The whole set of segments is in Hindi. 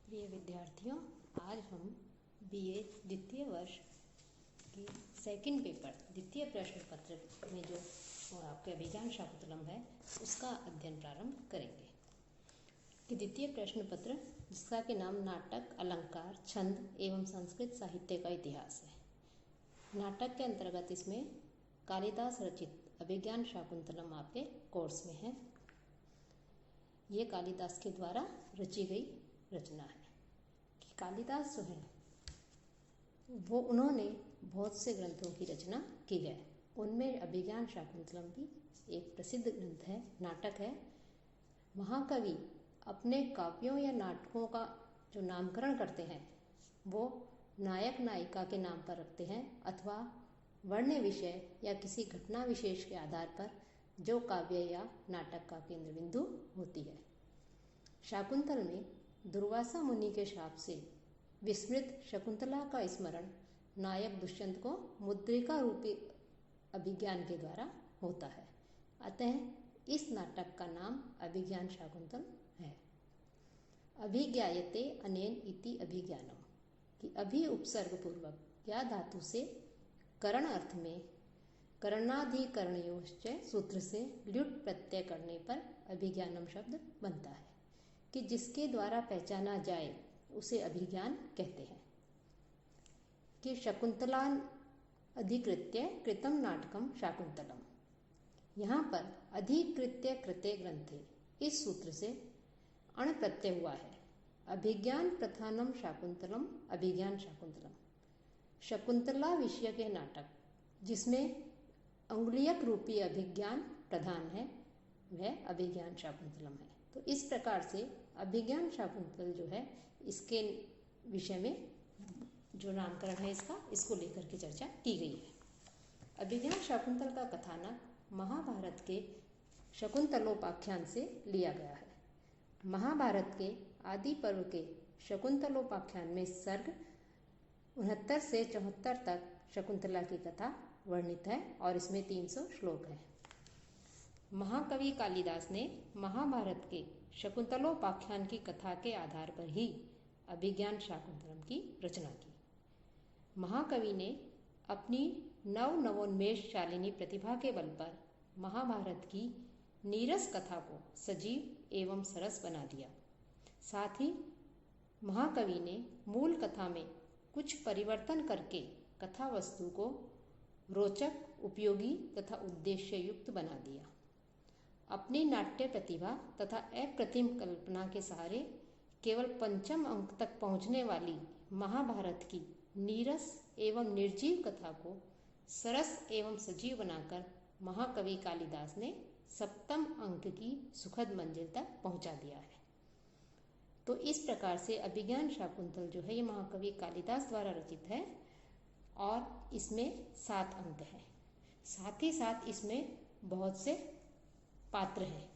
प्रिय विद्यार्थियों, आज हम बीए द्वितीय वर्ष की सेकंड पेपर द्वितीय प्रश्न पत्र में जो आपके अभिज्ञान शाकुंतलम है उसका अध्ययन प्रारंभ करेंगे। कि द्वितीय प्रश्न पत्र जिसका के नाम नाटक, अलंकार, छंद एवं संस्कृत साहित्य का इतिहास है। नाटक के अंतर्गत इसमें कालिदास रचित अभिज्ञान शाकुंतलम आपके कोर्स में है। ये कालिदास के द्वारा रची गई रचना है। कि कालिदास जो है वो उन्होंने बहुत से ग्रंथों की रचना की है। उनमें अभिज्ञान शाकुंतलम भी एक प्रसिद्ध ग्रंथ है, नाटक है। महाकवि अपने काव्यों या नाटकों का जो नामकरण करते हैं वो नायक नायिका के नाम पर रखते हैं अथवा वर्ण्य विषय या किसी घटना विशेष के आधार पर जो काव्य या नाटक का केंद्र बिंदु होती है। शाकुंतल में दुर्वासा मुनि के शाप से विस्मृत शकुंतला का स्मरण नायक दुष्यंत को मुद्रिका रूपी अभिज्ञान के द्वारा होता है। अतः इस नाटक का नाम अभिज्ञान शाकुंतल है। अभिज्ञायते अनेन इति अभिज्ञानम कि अभि उपसर्ग पूर्वक या धातु से करण अर्थ में करणाधिकरणयोश्च सूत्र से ल्युट प्रत्यय करने पर अभिज्ञानम शब्द बनता है। कि जिसके द्वारा पहचाना जाए उसे अभिज्ञान कहते हैं। कि शकुंतला अधिकृत्य कृतम नाटकम शाकुंतलम, यहाँ पर अधिकृत्य कृते ग्रंथे इस सूत्र से अण प्रत्यय हुआ है। अभिज्ञान प्रधानम शाकुंतलम अभिज्ञान शाकुंतलम, शकुंतला विषय के नाटक जिसमें अंगुलियक रूपी अभिज्ञान प्रधान है वह अभिज्ञान शाकुंतलम है। तो इस प्रकार से अभिज्ञान शाकुंतल जो है इसके विषय में जो नामकरण है इसको लेकर के चर्चा की गई है। अभिज्ञान शाकुंतल का कथानक महाभारत के शकुंतलोपाख्यान से लिया गया है। महाभारत के आदि पर्व के शकुंतलोपाख्यान में सर्ग 69 से 74 तक शकुंतला की कथा वर्णित है और इसमें 300 श्लोक हैं। महाकवि कालिदास ने महाभारत के शकुंतलोपाख्यान की कथा के आधार पर ही अभिज्ञान शाकुंतलम की रचना की। महाकवि ने अपनी नवोन्मेष शालिनी प्रतिभा के बल पर महाभारत की नीरस कथा को सजीव एवं सरस बना दिया। साथ ही महाकवि ने मूल कथा में कुछ परिवर्तन करके कथा वस्तु को रोचक, उपयोगी तथा उद्देश्य युक्त बना दिया। अपनी नाट्य प्रतिभा तथा अप्रतिम कल्पना के सहारे केवल 5वें अंक तक पहुंचने वाली महाभारत की नीरस एवं निर्जीव कथा को सरस एवं सजीव बनाकर महाकवि कालिदास ने 7वें अंक की सुखद मंजिल तक पहुंचा दिया है। तो इस प्रकार से अभिज्ञान शाकुंतल जो है ये महाकवि कालिदास द्वारा रचित है और इसमें 7 अंक हैं। साथ ही साथ इसमें बहुत से पात्र हैं।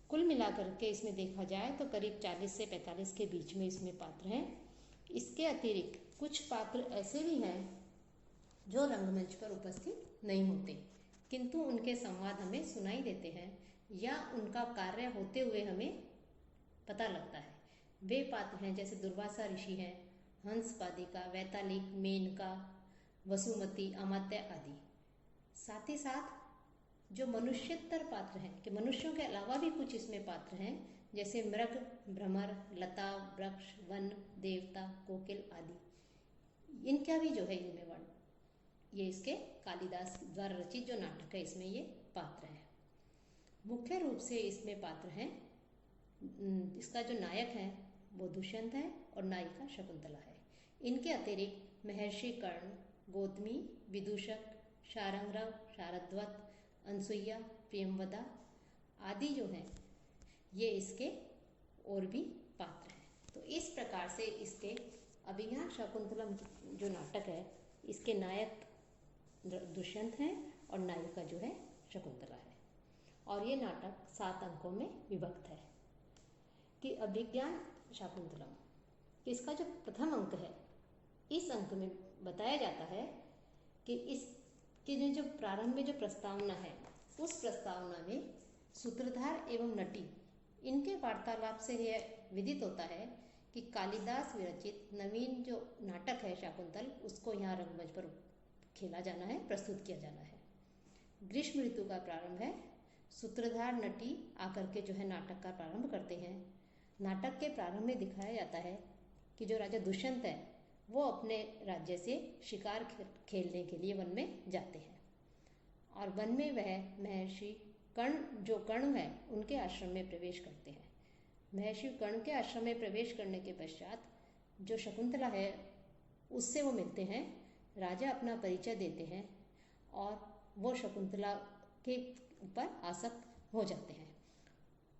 कुल मिलाकर के इसमें देखा जाए तो करीब 40 से 45 के बीच में इसमें पात्र हैं। इसके अतिरिक्त कुछ पात्र ऐसे भी हैं जो रंगमंच पर उपस्थित नहीं होते किंतु उनके संवाद हमें सुनाई देते हैं या उनका कार्य होते हुए हमें पता लगता है। वे पात्र हैं जैसे दुर्वासा ऋषि हैं, हंसपादिका, वैतालिक, मेनका, वसुमती, अमात्य आदि। साथ ही साथ जो मनुष्यतर पात्र हैं कि मनुष्यों के अलावा भी कुछ इसमें पात्र हैं जैसे मृग, भ्रमर, लता, वृक्ष, वन, देवता, कोकिल आदि। इनका भी जो है इनमें वर्ण ये इसके कालिदास द्वारा रचित जो नाटक है इसमें ये पात्र हैं। मुख्य रूप से इसमें पात्र हैं, इसका जो नायक है वो दुष्यंत है और नायिका शकुंतला है। इनके अतिरिक्त महर्षि कर्ण, गौतमी, विदूषक, शारंगरव, शारद्वत, अनसुईया, प्रियंवदा आदि जो हैं ये इसके और भी पात्र हैं। तो इस प्रकार से इसके अभिज्ञान शाकुंतलम जो नाटक है इसके नायक दुष्यंत हैं और नायिका जो है शकुंतला है और ये नाटक 7 अंकों में विभक्त है। कि अभिज्ञान शाकुंतलम इसका जो प्रथम अंक है इस अंक में बताया जाता है कि इसके जो प्रारंभ में जो प्रस्तावना है उस प्रस्तावना में सूत्रधार एवं नटी इनके वार्तालाप से यह विदित होता है कि कालिदास विरचित नवीन जो नाटक है शाकुंतल, उसको यहाँ रंगमंच पर खेला जाना है, प्रस्तुत किया जाना है। ग्रीष्म ऋतु का प्रारंभ है। सूत्रधार नटी आकर के जो है नाटक का प्रारंभ करते हैं। नाटक के प्रारंभ में दिखाया जाता है कि जो राजा दुष्यंत है वो अपने राज्य से शिकार खेलने के लिए वन में जाते हैं और वन में वह महर्षि कर्ण, जो कर्ण है, उनके आश्रम में प्रवेश करते हैं। महर्षि कर्ण के आश्रम में प्रवेश करने के पश्चात जो शकुंतला है उससे वो मिलते हैं। राजा अपना परिचय देते हैं और वो शकुंतला के ऊपर आसक्त हो जाते हैं।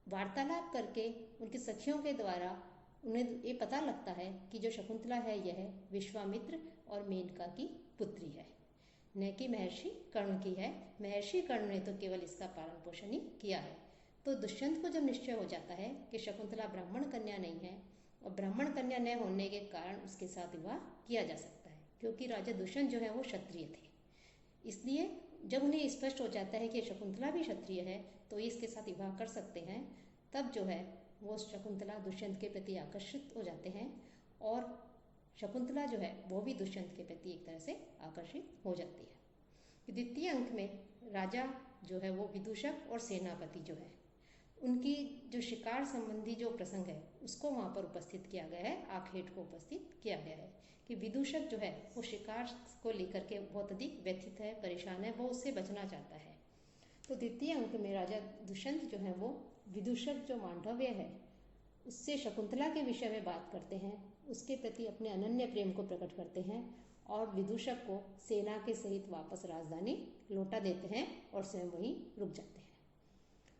वार्तालाप करके उनकी सखियों के द्वारा उन्हें ये पता लगता है कि जो शकुंतला है यह विश्वामित्र और मेनका की पुत्री है, न कि महर्षि कर्ण की है। महर्षि कर्ण ने तो केवल इसका पालन पोषण ही किया है। तो दुष्यंत को जब निश्चय हो जाता है कि शकुंतला ब्राह्मण कन्या नहीं है और ब्राह्मण कन्या न होने के कारण उसके साथ विवाह किया जा सकता है, क्योंकि राजा दुष्यंत जो है वो क्षत्रिय थे। इसलिए जब उन्हें स्पष्ट हो जाता है कि शकुंतला भी क्षत्रिय है तो इसके साथ विवाह कर सकते हैं, तब जो है वो शकुंतला दुष्यंत के प्रति आकर्षित हो जाते हैं और शकुंतला जो है वो भी दुष्यंत के प्रति एक तरह से आकर्षित हो जाती है। द्वितीय अंक में राजा जो है वो विदूषक और सेनापति जो है उनकी जो शिकार संबंधी जो प्रसंग है उसको वहाँ पर उपस्थित किया गया है, आखेट को उपस्थित किया गया है कि विदूषक जो है वो शिकार को लेकर के बहुत अधिक व्यथित है, परेशान है, वो उससे बचना चाहता है। तो द्वितीय अंक में राजा दुष्यंत जो है वो विदूषक जो मांडव्य है उससे शकुंतला के विषय में बात करते हैं, उसके प्रति अपने अनन्य प्रेम को प्रकट करते हैं और विदूषक को सेना के सहित वापस राजधानी लौटा देते हैं और स्वयं वहीं रुक जाते हैं।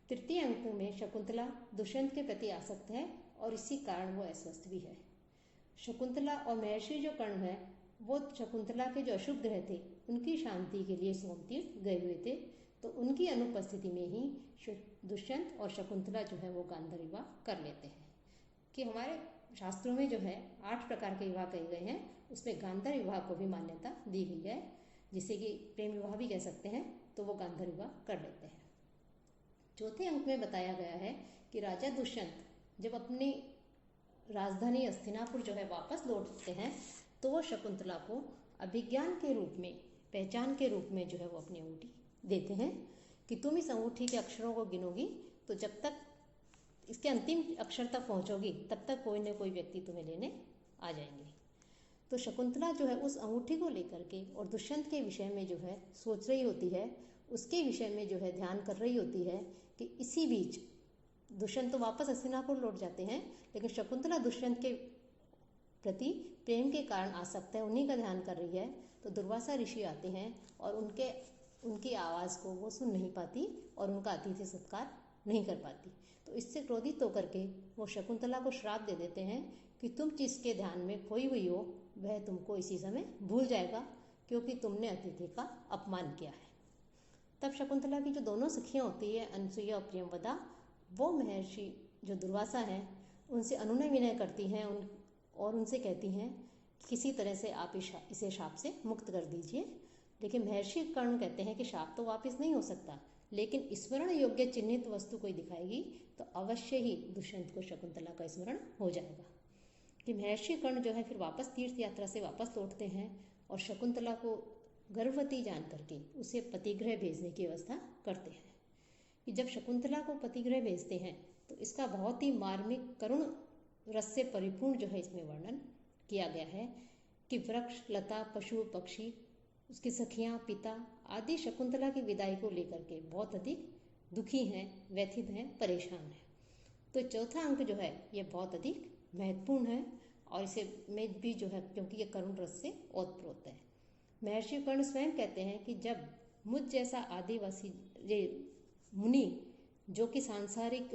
तृतीय अंक में शकुंतला दुष्यंत के प्रति आसक्त है और इसी कारण वो अस्वस्थ भी है। शकुंतला और महर्षि जो कर्ण है वो शकुंतला के जो अशुभ ग्रह थे उनकी शांति के लिए सोमतीर्थ गए हुए थे, तो उनकी अनुपस्थिति में ही दुष्यंत और शकुंतला जो है वो गांधर्व विवाह कर लेते हैं। कि हमारे शास्त्रों में जो है 8 प्रकार के विवाह कहे गए हैं, उसमें गांधर्व विवाह को भी मान्यता दी गई है, जिसे कि प्रेम विवाह भी कह सकते हैं, तो वो गांधर्व विवाह कर लेते हैं। चौथे अंक में बताया गया है कि राजा दुष्यंत जब अपनी राजधानी हस्तिनापुर जो है वापस लौटते हैं तो वो शकुंतला को अभिज्ञान के रूप में, पहचान के रूप में जो है वो अपनी अंगूठी देते हैं कि तुम इस अंगूठी के अक्षरों को गिनोगी तो जब तक इसके अंतिम अक्षर तक पहुंचोगी तब तक कोई न कोई व्यक्ति तुम्हें लेने आ जाएंगे। तो शकुंतला जो है उस अंगूठी को लेकर के और दुष्यंत के विषय में जो है सोच रही होती है, उसके विषय में जो है ध्यान कर रही होती है कि इसी बीच दुष्यंत तो वापस हस्तिनापुर लौट जाते हैं, लेकिन शकुंतला दुष्यंत के प्रति प्रेम के कारण आसक्त है, उन्हीं का ध्यान कर रही है। तो दुर्वासा ऋषि आते हैं और उनकी आवाज़ को वो सुन नहीं पाती और उनका अतिथि सत्कार नहीं कर पाती। तो इससे क्रोधित होकर के वो शकुंतला को श्राप दे देते हैं कि तुम जिसके ध्यान में खोई हुई हो वह तुमको इसी समय भूल जाएगा, क्योंकि तुमने अतिथि का अपमान किया है। तब शकुंतला की जो दोनों सखियाँ होती है, अनसुईया और प्रियंवदा, वो महर्षि जो दुर्वासा हैं उनसे अनुनय विनय करती हैं और उनसे कहती हैं किसी तरह से आप इसे शाप से मुक्त कर दीजिए। लेकिन महर्षि कर्ण कहते हैं कि शाप तो वापस नहीं हो सकता, लेकिन स्मरण योग्य चिन्हित वस्तु कोई दिखाएगी तो अवश्य ही दुष्यंत को शकुंतला का स्मरण हो जाएगा। कि महर्षि कर्ण जो है फिर वापस तीर्थ यात्रा से वापस लौटते हैं और शकुंतला को गर्भवती जान करके उसे पतिगृह भेजने की व्यवस्था करते हैं। कि जब शकुंतला को पतिगृह भेजते हैं तो इसका बहुत ही मार्मिक करुण रस से परिपूर्ण जो है इसमें वर्णन किया गया है कि वृक्ष, लता, पशु, पक्षी, उसकी सखियाँ, पिता आदि शकुंतला की विदाई को लेकर के बहुत अधिक दुखी हैं, व्यथित हैं, परेशान हैं। तो चौथा अंक जो है ये बहुत अधिक महत्वपूर्ण है और इसे में भी जो है क्योंकि ये करुण रस से ओतप्रोत है। महर्षि कर्ण स्वयं कहते हैं कि जब मुझ जैसा आदिवासी ये मुनि जो कि सांसारिक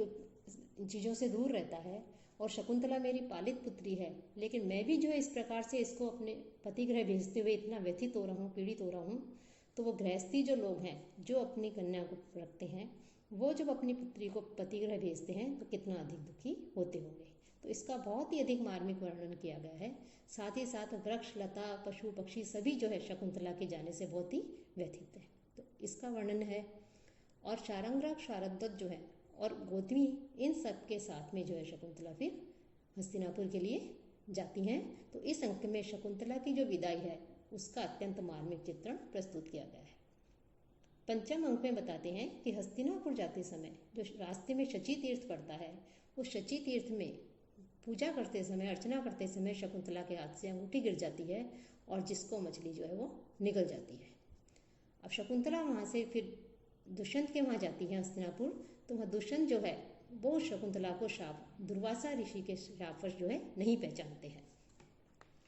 चीज़ों से दूर रहता है और शकुंतला मेरी पालित पुत्री है, लेकिन मैं भी जो है इस प्रकार से इसको अपने पतिगृह भेजते हुए इतना व्यथित हो रहा हूँ, पीड़ित हो रहा हूँ, तो वो गृहस्थी जो लोग हैं जो अपनी कन्या को रखते हैं वो जब अपनी पुत्री को पतिगृह भेजते हैं तो कितना अधिक दुखी होते होंगे। तो इसका बहुत ही अधिक मार्मिक वर्णन किया गया है। साथ ही साथ वृक्ष, लता, पशु, पक्षी सभी जो है शकुंतला के जाने से बहुत ही व्यथित है, तो इसका वर्णन है। और शारंगराग, शारद्वत जो है और गौतमी, इन सब के साथ में जो है शकुंतला फिर हस्तिनापुर के लिए जाती हैं। तो इस अंक में शकुंतला की जो विदाई है उसका अत्यंत मार्मिक चित्रण प्रस्तुत किया गया है। पंचम अंक में बताते हैं कि हस्तिनापुर जाते समय जो रास्ते में शची तीर्थ पड़ता है, उस शची तीर्थ में पूजा करते समय, अर्चना करते समय शकुंतला के हाथ से अंगूठी गिर जाती है और जिसको मछली जो है वो निगल जाती है। अब शकुंतला वहाँ से फिर दुष्यंत के वहाँ जाती है हस्तिनापुर, तो वहाँ दुष्यंत जो है वो शकुंतला को दुर्वासा ऋषि के शापवश जो है नहीं पहचानते हैं।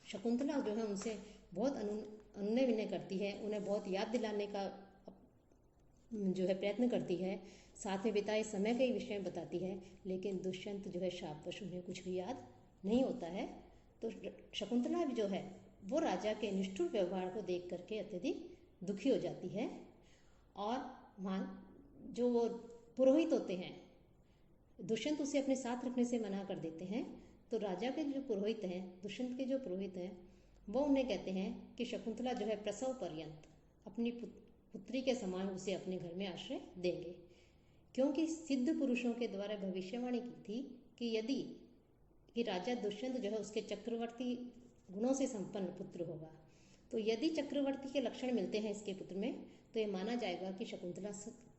शकुंतला जो है उनसे बहुत अनुनय विनय करती है, उन्हें बहुत याद दिलाने का जो है प्रयत्न करती है, साथ में बिताए समय के विषय में बताती है, लेकिन दुष्यंत जो है शापवश उन्हें कुछ भी याद नहीं होता है। तो शकुंतला जो है वो राजा के निष्ठुर व्यवहार को देख करके अत्यधिक दुखी हो जाती है और वहाँ जो वो पुरोहित होते हैं, दुष्यंत उसे अपने साथ रखने से मना कर देते हैं। तो राजा के जो पुरोहित हैं, दुष्यंत के जो पुरोहित हैं, वो उन्हें कहते हैं कि शकुंतला जो है प्रसव पर्यंत अपनी पुत्री के समान उसे अपने घर में आश्रय देंगे, क्योंकि सिद्ध पुरुषों के द्वारा भविष्यवाणी की थी कि यदि कि राजा दुष्यंत जो है उसके चक्रवर्ती गुणों से संपन्न पुत्र होगा। तो यदि चक्रवर्ती के लक्षण मिलते हैं इसके पुत्र में, तो ये माना जाएगा कि शकुंतला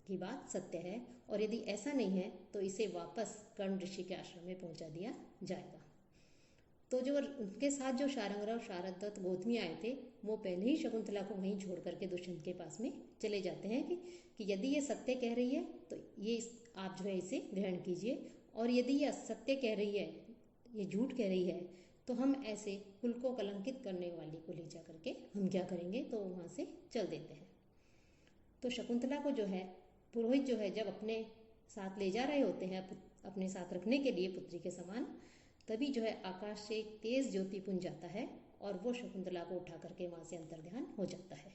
की बात सत्य है, और यदि ऐसा नहीं है तो इसे वापस कर्ण ऋषि के आश्रम में पहुंचा दिया जाएगा। तो जो उनके साथ जो शारंगराव, शारदत्त, गौतमी आए थे, वो पहले ही शकुंतला को वहीं छोड़ करके दुष्यंत के पास में चले जाते हैं कि यदि ये सत्य कह रही है तो ये आप जो है इसे ग्रहण कीजिए, और यदि ये असत्य कह रही है, ये झूठ कह रही है, तो हम ऐसे कुल को कलंकित करने वाली को ले जा करके हम क्या करेंगे, तो वहाँ से चल देते हैं। तो शकुंतला को जो है पुरोहित जो है जब अपने साथ ले जा रहे होते हैं अपने साथ रखने के लिए पुत्री के समान, तभी जो है आकाश से एक तेज ज्योतिपुंज जाता है और वो शकुंतला को उठा करके वहाँ से अंतर्ध्यान हो जाता है।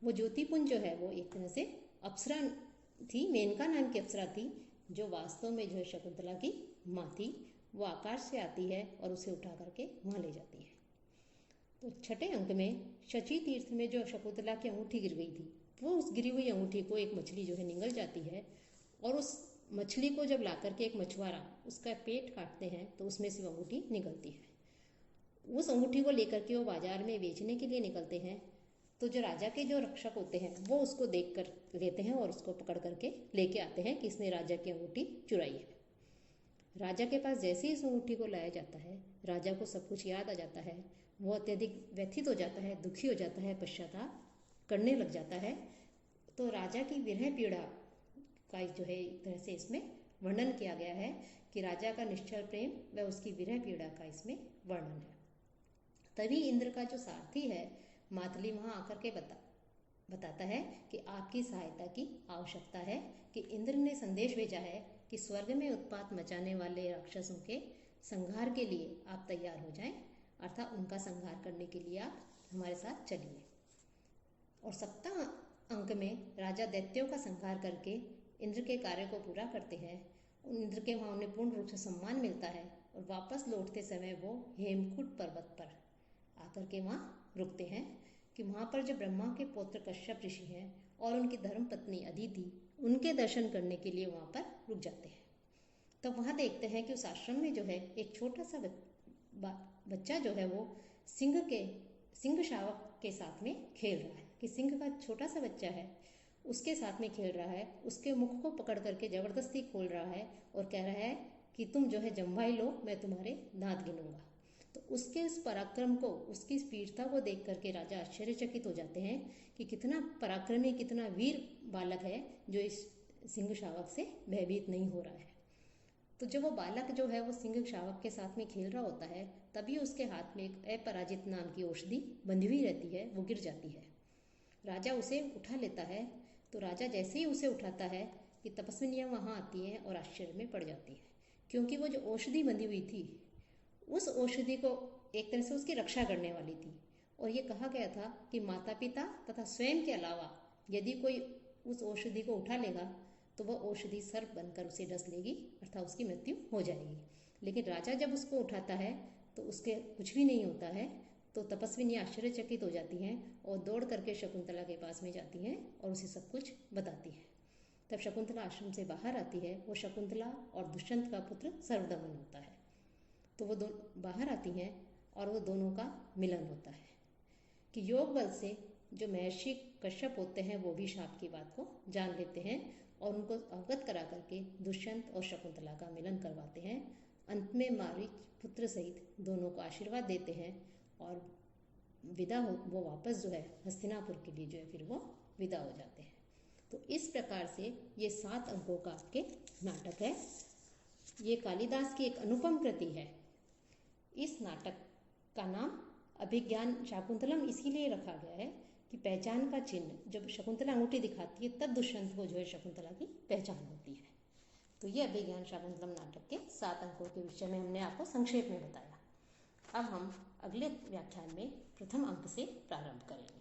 वो ज्योतिपुंज जो है वो एक तरह से अप्सरा थी, मेनका नाम की अप्सरा थी, जो वास्तव में जो है शकुंतला की माँ थी। वो आकाश से आती है और उसे उठा करके वहाँ ले जाती है। तो छठे अंक में शची तीर्थ में जो शकुंतला की अंगूठी गिर गई थी, वो उस गिरी हुई अंगूठी को एक मछली जो है निगल जाती है, और उस मछली को जब ला करके एक मछुआरा उसका पेट काटते हैं तो उसमें से वो अंगूठी निकलती है। उस अंगूठी को लेकर के वो बाजार में बेचने के लिए निकलते हैं। तो जो राजा के जो रक्षक होते हैं वो उसको देख कर लेते हैं और उसको पकड़ करके लेके आते हैं कि इसने राजा की अंगूठी चुराई है। राजा के पास जैसे ही इस अंगूठी को लाया जाता है, राजा को सब कुछ याद आ जाता है, वो अत्यधिक व्यथित हो जाता है, दुखी हो जाता है, पश्चाताप करने लग जाता है। तो राजा की विरह पीड़ा का जो है एक तरह से इसमें वर्णन किया गया है कि राजा का निश्चल प्रेम व उसकी विरह पीड़ा का इसमें वर्णन है। तभी इंद्र का जो सारथी है मातली वहाँ आकर के बताता है कि आपकी सहायता की आवश्यकता है, कि इंद्र ने संदेश भेजा है कि स्वर्ग में उत्पात मचाने वाले राक्षसों के संहार के लिए आप तैयार हो जाएं, अर्थात उनका संहार करने के लिए आप हमारे साथ चलिए। और सप्तम अंक में राजा दैत्यों का संहार करके इंद्र के कार्य को पूरा करते हैं। इंद्र के वहाँ उन्हें पूर्ण रूप से सम्मान मिलता है और वापस लौटते समय वो हेमकूट पर्वत पर आकर के वहाँ रुकते हैं, कि वहाँ पर जो ब्रह्मा के पौत्र कश्यप ऋषि हैं और उनकी धर्म पत्नी अदिति, उनके दर्शन करने के लिए वहाँ पर रुक जाते हैं। तब वहाँ देखते हैं कि उस आश्रम में जो है एक छोटा सा बच्चा जो है वो सिंह शावक के साथ में खेल रहा है, कि सिंह का छोटा सा बच्चा है उसके साथ में खेल रहा है, उसके मुख को पकड़ करके जबरदस्ती खोल रहा है और कह रहा है कि तुम जो है जम्भाई लो, मैं तुम्हारे दांत गिनूंगा। तो उसके इस पराक्रम को, उसकी इस वीरता को देख करके राजा आश्चर्यचकित हो जाते हैं कि कितना पराक्रमी, कितना वीर बालक है जो इस सिंह शावक से भयभीत नहीं हो रहा है। तो जब वो बालक जो है वो सिंह शावक के साथ में खेल रहा होता है, तभी उसके हाथ में एक अपराजित नाम की औषधि बंधी हुई रहती है, वो गिर जाती है। राजा उसे उठा लेता है। तो राजा जैसे ही उसे उठाता है कि तपस्विनियाँ वहाँ आती हैं और आश्चर्य में पड़ जाती है, क्योंकि वो जो औषधि बंधी हुई थी, उस औषधि को एक तरह से उसकी रक्षा करने वाली थी। और ये कहा गया था कि माता पिता तथा स्वयं के अलावा यदि कोई उस औषधि को उठा लेगा तो वह औषधि सर्प बनकर उसे डस लेगी, अर्थात उसकी मृत्यु हो जाएगी। लेकिन राजा जब उसको उठाता है तो उसके कुछ भी नहीं होता है। तो तपस्विनी आश्चर्यचकित हो जाती हैं और दौड़ करके शकुंतला के पास में जाती हैं और उसे सब कुछ बताती हैं। तब शकुंतला आश्रम से बाहर आती है। वो शकुंतला और दुष्यंत का पुत्र सर्वदमन होता है। तो वो दोनों बाहर आती हैं और वो दोनों का मिलन होता है कि योग बल से जो महर्षि कश्यप होते हैं वो भी शाप की बात को जान लेते हैं और उनको अवगत करा करके दुष्यंत और शकुंतला का मिलन करवाते हैं। अंत में मारीच पुत्र सहित दोनों को आशीर्वाद देते हैं और विदा हो वो वापस जो है हस्तिनापुर के लिए जो है फिर वो विदा हो जाते हैं। तो इस प्रकार से ये 7 अंकों का आपके नाटक है। ये कालिदास की एक अनुपम कृति है। इस नाटक का नाम अभिज्ञान शाकुंतलम इसीलिए रखा गया है कि पहचान का चिन्ह जब शकुंतला अंगूठी दिखाती है तब दुष्यंत को जो है शकुंतला की पहचान होती है। तो ये अभिज्ञान शाकुंतलम नाटक के 7 अंकों के विषय में हमने आपको संक्षेप में बताया। अब हम अगले व्याख्यान में प्रथम अंक से प्रारंभ करेंगे।